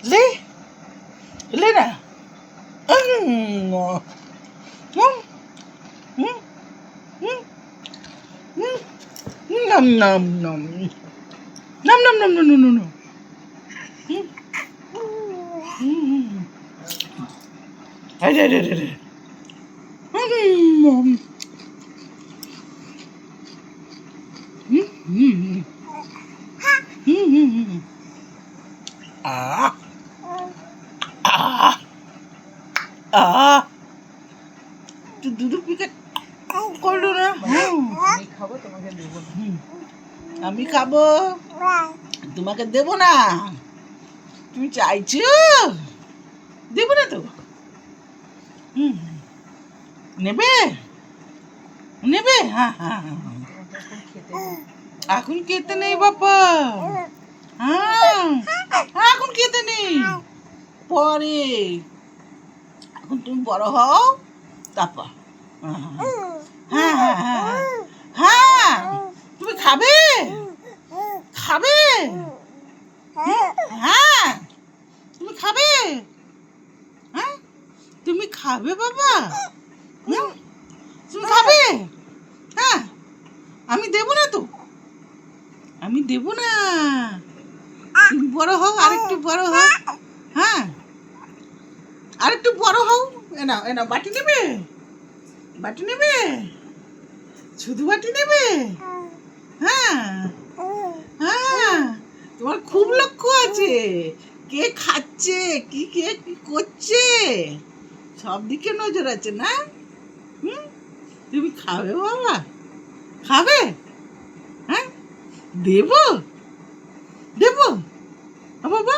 লে লে না উম, উম, উম, উম, উম, nom nom nom nom nom nom nom nom nom আরে আরে আরে আ আ আ তুই দুধু পিকে করলো না আমি খাবো তোমাকে দেবো না। আমি খাবো তোমাকে দেবো না তুমি চাইছো দেবো না তো হুম নেবে নেবে হ্যাঁ হ্যাঁ হ্যাঁ হ্যাঁ। তোমাকে এখন খেতে দেবো। এখন খেতে নেই বাবা হ্যাঁ এখন খেতে নেই পরে এখন তুমি বড় হও তারপর হ্যাঁ হ্যাঁ হ্যাঁ হ্যাঁ হ্যাঁ তুমি খাবে খাবে হ্যাঁ তুমি খাবে হ্যাঁ তুমি খাবে বাবা হুম? তুমি খাবে হ্যাঁ আমি দেবো না তো আমি দেবো না তুমি বড় হও আরেকটু বড় হও হ্যাঁ আরেকটু বড় হও এনাও এনাও বাটি নেবে বাটি নেবে শুধু বাটি নেবে হ্যাঁ হ্যাঁ তোমার খুব লক্ষ্য আছে কে খাচ্ছে কে কি করছে সব দিকে নজর আছে না হুম তুমি খাবে বাবা খাবে হ্যাঁ দেবো দেবো বাবা